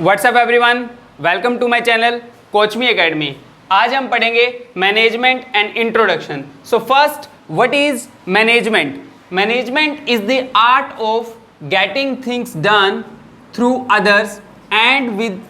WhatsApp everyone, welcome to my channel coach me academy. आज हम पढ़ेंगे management and introduction. So first, what is management? Management is the art of getting things done through others and with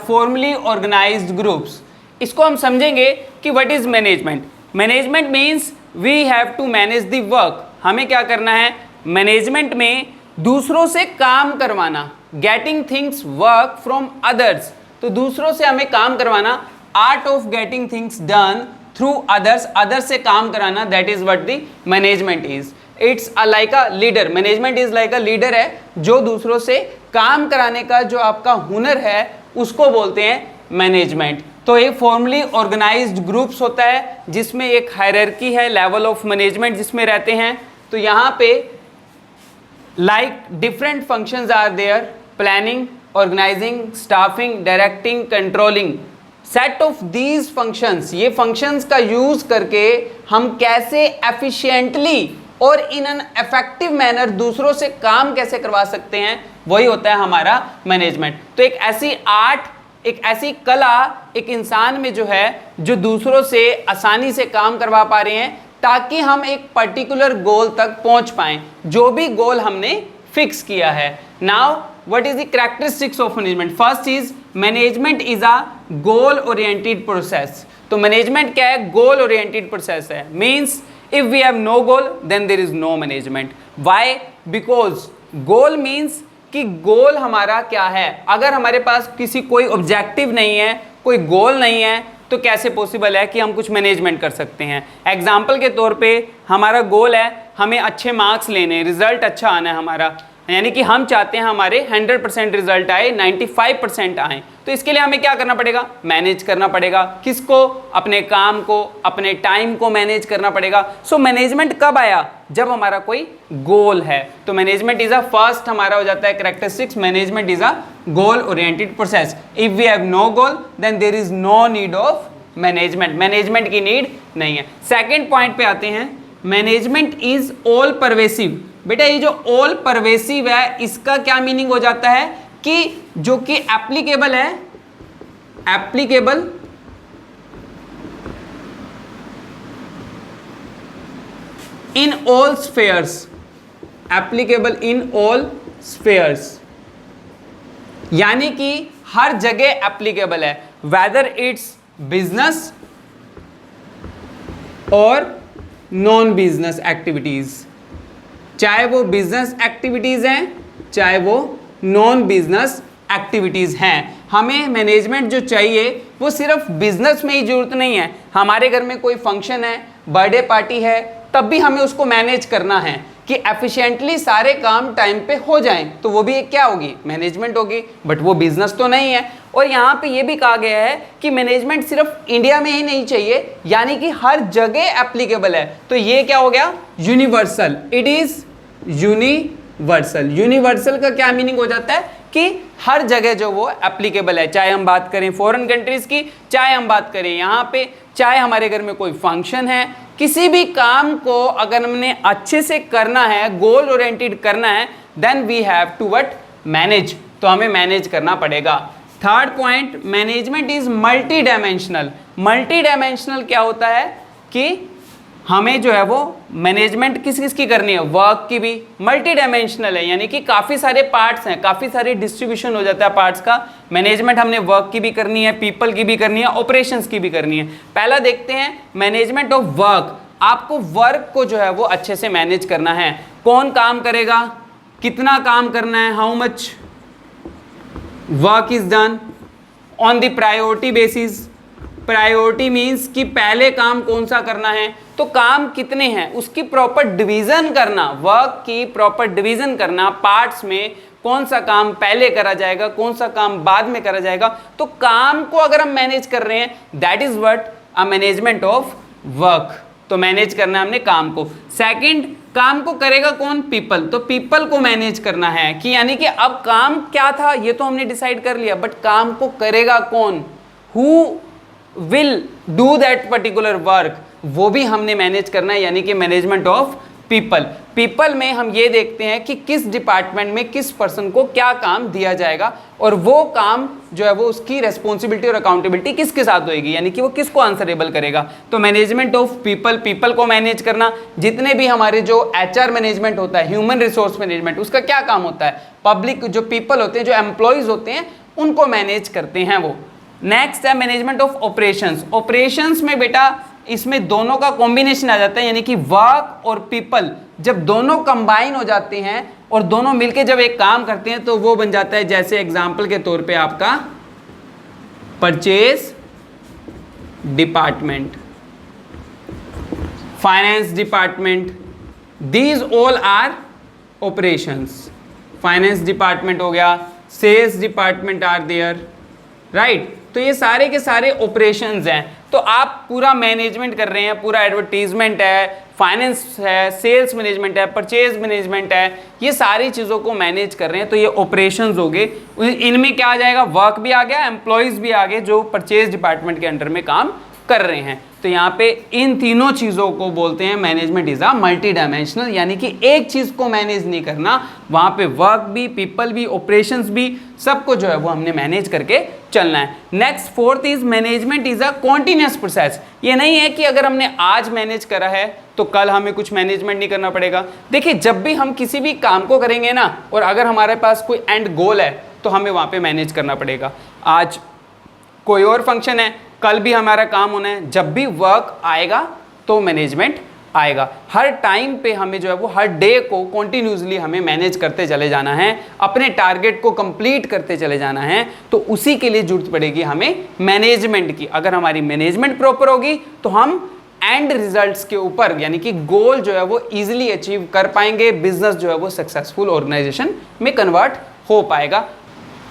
formally organised groups. इसको हम समझेंगे कि what is management. Management means we have to manage the work. हमें क्या करना है? Management में दूसरों से काम करवाना, getting things work from others, तो दूसरों से हमें काम करवाना, art of getting things done through others, others से काम कराना, that is what the management is. It's like a leader. Management is like a leader है जो दूसरों से काम कराने का जो आपका हुनर है उसको बोलते हैं मैनेजमेंट। तो एक फॉर्मली ऑर्गेनाइज्ड ग्रुप्स होता है जिसमें एक हायरार्की है, लेवल ऑफ मैनेजमेंट जिसमें रहते हैं। तो यहाँ पे like different functions are there: planning, organizing, staffing, directing, controlling. set of these functions, ये functions का use करके हम कैसे efficiently और in an effective manner दूसरों से काम कैसे करवा सकते हैं, वही होता है हमारा मैनेजमेंट। तो एक ऐसी आर्ट, एक ऐसी कला एक इंसान में जो है जो दूसरों से आसानी से काम करवा पा रहे हैं ताकि हम एक पर्टिकुलर गोल तक पहुंच पाएं, जो भी गोल हमने फिक्स किया है। Now what is the characteristics of management? First is management is a goal oriented process. तो मैनेजमेंट क्या है? गोल ओरिएंटेड प्रोसेस है। Means if we have no goal then there is no management. Why? Because goal means कि goal हमारा क्या है। अगर हमारे पास कोई ऑब्जेक्टिव नहीं है, कोई गोल नहीं है, तो कैसे पॉसिबल है कि हम कुछ मैनेजमेंट कर सकते हैं। एग्जाम्पल के तौर पे हमारा गोल है हमें अच्छे मार्क्स लेने, रिजल्ट अच्छा आना है हमारा, यानी कि हम चाहते हैं हमारे 100% रिजल्ट आए, 95% आए। तो इसके लिए हमें क्या करना पड़ेगा? मैनेज करना पड़ेगा। किसको? अपने काम को, अपने टाइम को मैनेज करना पड़ेगा। सो मैनेजमेंट कब आया? जब हमारा कोई गोल है। तो मैनेजमेंट इज अ फर्स्ट हमारा हो जाता है characteristics, management is a goal oriented process. If we have no goal then there is no need of management. Management की नीड नहीं है। सेकेंड पॉइंट पे आते हैं, मैनेजमेंट इज ऑल परवेसिव। बेटा ये जो ऑल परवेसिव है इसका क्या मीनिंग हो जाता है कि जो कि एप्लीकेबल है, applicable in all spheres, applicable in all spheres, यानी कि हर जगह एप्लीकेबल है, वेदर इट्स बिजनेस और नॉन बिजनेस एक्टिविटीज। चाहे वो बिजनेस एक्टिविटीज हैं चाहे वो नॉन बिजनेस एक्टिविटीज हैं। हमें मैनेजमेंट जो चाहिए वो सिर्फ बिजनेस में ही जरूरत नहीं है। हमारे घर में कोई फंक्शन है, बर्थडे पार्टी है, तब भी हमें उसको मैनेज करना है कि एफिशिएंटली सारे काम टाइम पे हो जाएं, तो वो भी एक क्या होगी? मैनेजमेंट होगी। बट वो बिजनेस तो नहीं है। और यहाँ पे ये भी कहा गया है कि मैनेजमेंट सिर्फ इंडिया में ही नहीं चाहिए, यानी कि हर जगह एप्लीकेबल है। तो ये क्या हो गया? Universal. It is universal. Universal का क्या मीनिंग हो जाता है कि हर जगह जो वो एप्लीकेबल है, चाहे हम बात करें फॉरेन कंट्रीज की, चाहे हम बात करें यहाँ पे, चाहे हमारे घर में कोई फंक्शन है, किसी भी काम को अगर हमने अच्छे से करना है, गोल ओरिएंटेड करना है, then we have to what? Manage. तो हमें मैनेज करना पड़ेगा। Third point, management is multi dimensional. Multi dimensional क्या होता है कि हमें जो है वो मैनेजमेंट किस किस की करनी है? वर्क की भी। मल्टी डायमेंशनल है यानी कि काफ़ी सारे पार्ट्स हैं, काफ़ी सारे डिस्ट्रीब्यूशन हो जाता है पार्ट्स का। मैनेजमेंट हमने वर्क की भी करनी है, पीपल की भी करनी है, ऑपरेशंस की भी करनी है। पहला देखते हैं मैनेजमेंट ऑफ वर्क। आपको वर्क को जो है वो अच्छे से मैनेज करना है। कौन काम करेगा, कितना काम करना है, how much work is done on the priority basis. Priority means कि पहले काम कौन सा करना है, तो काम कितने हैं उसकी प्रॉपर डिवीजन करना, वर्क की प्रॉपर डिवीजन करना, पार्ट्स में कौन सा काम पहले करा जाएगा, कौन सा काम बाद में करा जाएगा। तो काम को अगर हम मैनेज कर रहे हैं, that is what? A management of work. तो मैनेज करना है हमने काम को। सेकंड, काम को करेगा कौन? पीपल। तो पीपल को मैनेज करना है कि यानी कि अब काम क्या था ये तो हमने डिसाइड कर लिया, बट काम को करेगा कौन? Who will do that particular work, वो भी हमने मैनेज करना है, यानी कि मैनेजमेंट ऑफ पीपल। पीपल में हम ये देखते हैं कि किस डिपार्टमेंट में किस पर्सन को क्या काम दिया जाएगा और वो काम जो है वो उसकी रेस्पॉन्सिबिलिटी और अकाउंटेबिलिटी किसके साथ होएगी, यानी कि वो किसको आंसरेबल करेगा। तो मैनेजमेंट ऑफ पीपल, पीपल को मैनेज करना। जितने भी हमारे जो HR मैनेजमेंट होता है, ह्यूमन रिसोर्स मैनेजमेंट, उसका क्या काम होता है, पब्लिक जो पीपल होते हैं, जो एम्प्लॉयज होते हैं, उनको मैनेज करते हैं वो। नेक्स्ट है मैनेजमेंट ऑफ ऑपरेशंस। ऑपरेशंस में बेटा इसमें दोनों का कॉम्बिनेशन आ जाता है, यानी कि वर्क और पीपल जब दोनों कंबाइन हो जाते हैं और दोनों मिलके जब एक काम करते हैं तो वो बन जाता है, जैसे एग्जांपल के तौर पे आपका purchase department, finance department, these all are operations. Finance department हो गया, sales department are there, right. तो ये सारे के सारे ऑपरेशंस हैं। तो आप पूरा मैनेजमेंट कर रहे हैं, पूरा एडवर्टीजमेंट है, फाइनेंस है, सेल्स मैनेजमेंट है, परचेज मैनेजमेंट है, ये सारी चीज़ों को मैनेज कर रहे हैं, तो ये ऑपरेशंस हो गए। इनमें क्या आ जाएगा, वर्क भी आ गया, एम्प्लॉयज़ भी आ गए जो परचेज डिपार्टमेंट के अंडर में काम कर रहे हैं। तो यहाँ पे इन तीनों चीज़ों को बोलते हैं management is a multi dimensional, यानी कि एक चीज़ को मैनेज नहीं करना, वहाँ पे वर्क भी, पीपल भी, ऑपरेशंस भी, सबको जो है वो हमने मैनेज करके चलना है। Next fourth is management is a continuous process. ये नहीं है कि अगर हमने आज मैनेज करा है तो कल हमें कुछ मैनेजमेंट नहीं करना पड़ेगा। देखिए जब भी हम किसी भी काम को करेंगे ना, और अगर हमारे पास कोई एंड गोल है तो हमें वहाँ पे मैनेज करना पड़ेगा। आज कोई और फंक्शन है, कल भी हमारा काम होना है, जब भी वर्क आएगा तो मैनेजमेंट आएगा। हर टाइम पे हमें जो है वो हर डे को कॉन्टिन्यूसली हमें मैनेज करते चले जाना है, अपने टारगेट को कंप्लीट करते चले जाना है, तो उसी के लिए जरूरत पड़ेगी हमें मैनेजमेंट की। अगर हमारी मैनेजमेंट प्रॉपर होगी तो हम एंड रिजल्ट्स के ऊपर, यानी कि गोल जो है वो इजीली अचीव कर पाएंगे, बिजनेस जो है वो सक्सेसफुल ऑर्गेनाइजेशन में कन्वर्ट हो पाएगा।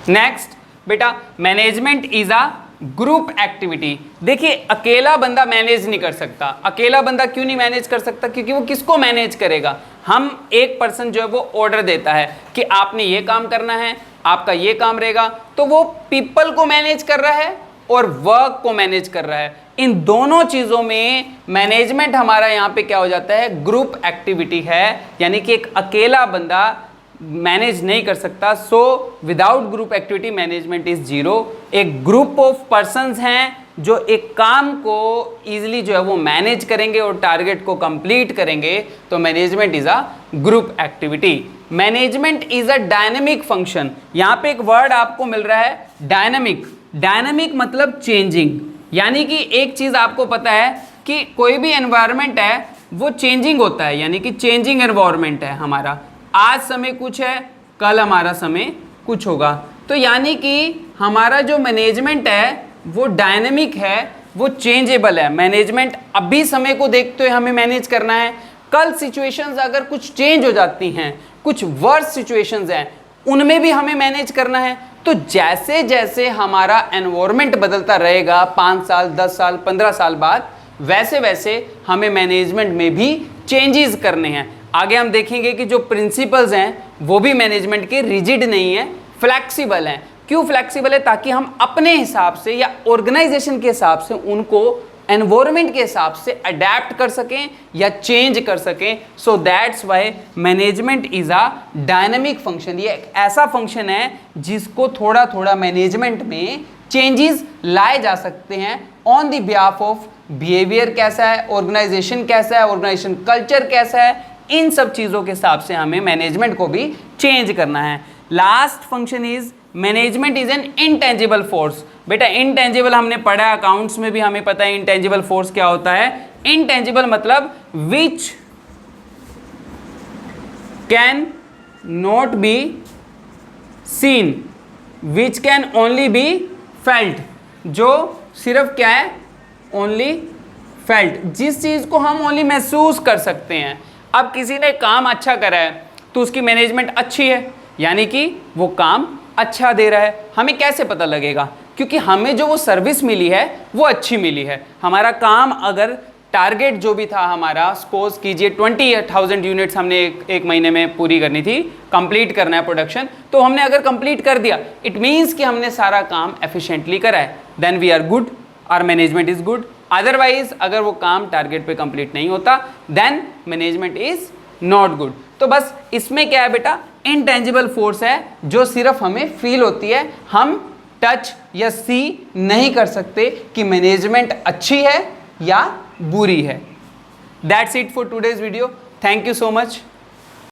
नेक्स्ट बेटा management is a group activity. देखिए अकेला बंदा मैनेज नहीं कर सकता। अकेला बंदा क्यों नहीं मैनेज कर सकता, क्योंकि वो किसको मैनेज करेगा। हम एक पर्सन जो है वो ऑर्डर देता है कि आपने ये काम करना है, आपका ये काम रहेगा, तो वो पीपल को मैनेज कर रहा है और वर्क को मैनेज कर रहा है। इन दोनों चीज़ों में मैनेजमेंट हमारा यहाँ पे क्या हो जाता है, ग्रुप एक्टिविटी है, यानी कि एक अकेला बंदा मैनेज नहीं कर सकता। So without group activity management is zero. एक ग्रुप ऑफ पर्संस हैं जो एक काम को इजीली जो है वो मैनेज करेंगे और टारगेट को कंप्लीट करेंगे, तो management is a group activity. Management is a dynamic function. यहाँ पे एक वर्ड आपको मिल रहा है डायनेमिक। डायनेमिक मतलब चेंजिंग, यानी कि एक चीज़ आपको पता है कि कोई भी एनवायरनमेंट है वो चेंजिंग होता है, यानी कि चेंजिंग एनवायरनमेंट है हमारा। आज समय कुछ है, कल हमारा समय कुछ होगा। तो यानी कि हमारा जो मैनेजमेंट है वो डायनेमिक है, वो चेंजेबल है। मैनेजमेंट अभी समय को देखते हुए हमें मैनेज करना है। कल सिचुएशंस अगर कुछ चेंज हो जाती हैं, कुछ वर्स सिचुएशंस हैं, उनमें भी हमें मैनेज करना है। तो जैसे जैसे हमारा एनवायरनमेंट बदलता रहेगा 5 साल, 10 साल, 15 साल बाद, वैसे वैसे हमें मैनेजमेंट में भी चेंजेस करने हैं। आगे हम देखेंगे कि जो प्रिंसिपल्स हैं वो भी मैनेजमेंट के रिजिड नहीं है, फ्लैक्सिबल हैं। क्यों फ्लैक्सिबल है, ताकि हम अपने हिसाब से या ऑर्गेनाइजेशन के हिसाब से उनको एनवायरनमेंट के हिसाब से अडेप्ट कर सकें या चेंज कर सकें। So that's why management is a dynamic function. ये एक ऐसा फंक्शन है जिसको थोड़ा थोड़ा मैनेजमेंट में चेंजेस लाए जा सकते हैं on the behalf of behaviour कैसा है, ऑर्गेनाइजेशन कैसा है, ऑर्गेनाइजेशन कल्चर कैसा है, इन सब चीज़ों के हिसाब से हमें मैनेजमेंट को भी चेंज करना है। Last function is management is an intangible force. बेटा इनटेंजिबल हमने पढ़ा है, अकाउंट्स में भी हमें पता है इनटेंजिबल फोर्स क्या होता है। इनटेंजिबल मतलब which can not be seen, which can only be felt, जो सिर्फ क्या है, ओनली फेल्ट, जिस चीज़ को हम ओनली महसूस कर सकते हैं। अब किसी ने काम अच्छा करा है तो उसकी मैनेजमेंट अच्छी है, यानी कि वो काम अच्छा दे रहा है। हमें कैसे पता लगेगा, क्योंकि हमें जो वो सर्विस मिली है वो अच्छी मिली है। हमारा काम अगर टारगेट जो भी था हमारा, सपोज कीजिए 20,000 यूनिट्स हमने एक महीने में पूरी करनी थी, कंप्लीट करना है प्रोडक्शन, तो हमने अगर कंप्लीट कर दिया, इट मीन्स कि हमने सारा काम एफिशिएंटली करा है, then we are good, our management is good. Otherwise अगर वो काम टारगेट पे कंप्लीट नहीं होता, then management is not good. तो बस इसमें क्या है बेटा, इनटेंजिबल फोर्स है जो सिर्फ हमें फील होती है, हम टच या सी नहीं कर सकते कि मैनेजमेंट अच्छी है या बुरी है। That's it for today's video. Thank you so much.